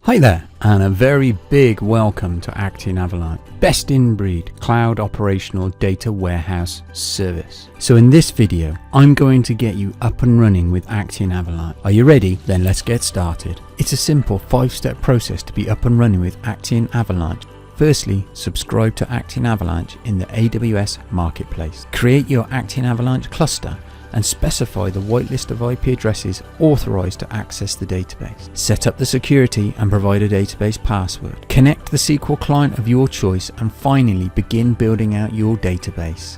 Hi there, and a very big welcome to Actian Avalanche, best in breed cloud operational data warehouse service. So in this video, I'm going to get you up and running with Actian Avalanche. Are you ready? Then let's get started. It's a simple 5-step process to be up and running with Actian Avalanche. Firstly, subscribe to Actian Avalanche in the AWS Marketplace. Create your Actian Avalanche cluster and specify the whitelist of IP addresses authorized to access the database. Set up the security and provide a database password. Connect the SQL client of your choice, and finally begin building out your database.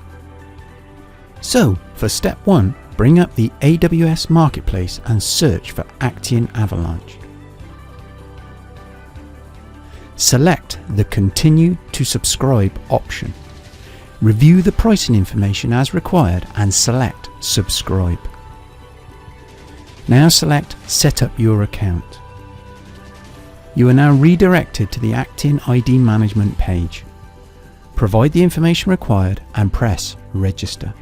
So, for step 1, bring up the AWS Marketplace and search for Actian Avalanche. Select the Continue to Subscribe option. Review the pricing information as required and select Subscribe. Now select Set up your account. You are now redirected to the Actian ID management page. Provide the information required and press Register.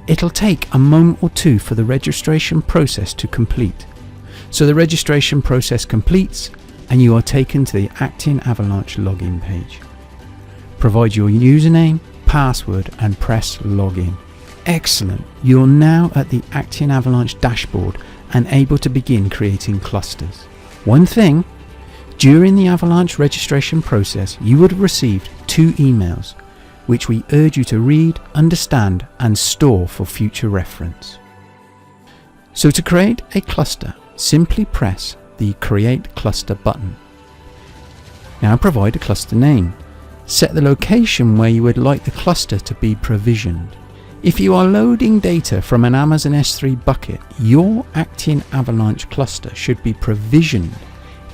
It'll take a moment or two for the registration process to complete. So the registration process completes and you are taken to the Actian Avalanche login page. Provide your username, password and press Login. Excellent! You're now at the Actian Avalanche dashboard and able to begin creating clusters. One thing, during the Avalanche registration process you would have received 2 emails which we urge you to read, understand and store for future reference. So to create a cluster, simply press the Create Cluster button. Now provide a cluster name. Set the location where you would like the cluster to be provisioned. If you are loading data from an Amazon S3 bucket, your Actian Avalanche cluster should be provisioned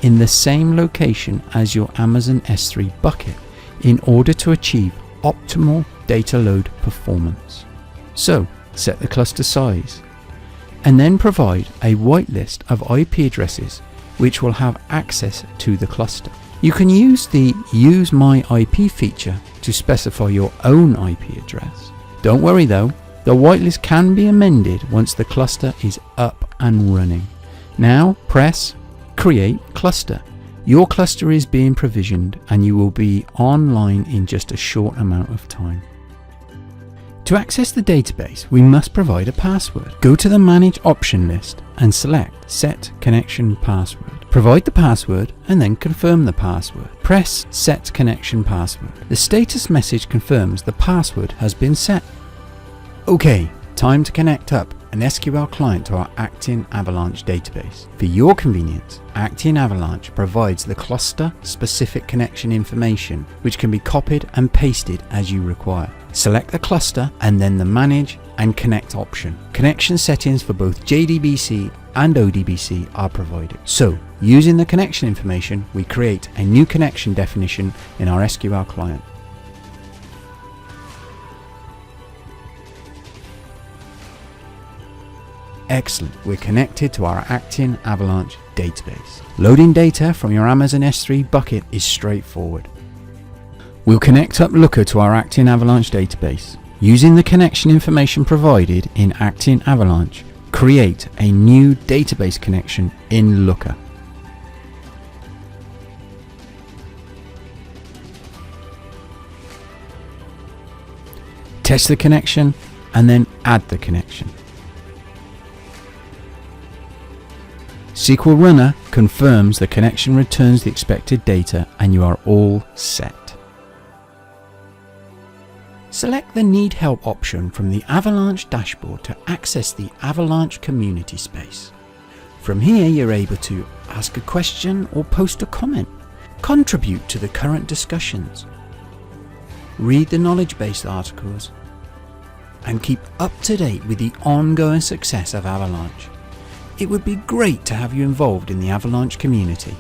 in the same location as your Amazon S3 bucket in order to achieve optimal data load performance. So, set the cluster size and then provide a whitelist of IP addresses which will have access to the cluster. You can use the Use My IP feature to specify your own IP address. Don't worry though, the whitelist can be amended once the cluster is up and running. Now press Create Cluster. Your cluster is being provisioned and you will be online in just a short amount of time. To access the database, we must provide a password. Go to the Manage option list and select Set Connection Password. Provide the password and then confirm the password. Press Set Connection Password. The status message confirms the password has been set. Okay, time to connect up an SQL client to our Actian Avalanche database. For your convenience, Actian Avalanche provides the cluster-specific connection information which can be copied and pasted as you require. Select the cluster and then the Manage and Connect option. Connection settings for both JDBC and ODBC are provided. So, using the connection information, we create a new connection definition in our SQL client. Excellent, we're connected to our Actian Avalanche database. Loading data from your Amazon S3 bucket is straightforward. We'll connect up Looker to our Actian Avalanche database. Using the connection information provided in Actian Avalanche, create a new database connection in Looker. Test the connection and then add the connection. SQL Runner confirms the connection returns the expected data and you are all set. Select the Need Help option from the Avalanche dashboard to access the Avalanche community space. From here you're able to ask a question or post a comment, contribute to the current discussions, read the knowledge-based articles, and keep up to date with the ongoing success of Avalanche. It would be great to have you involved in the Avalanche community.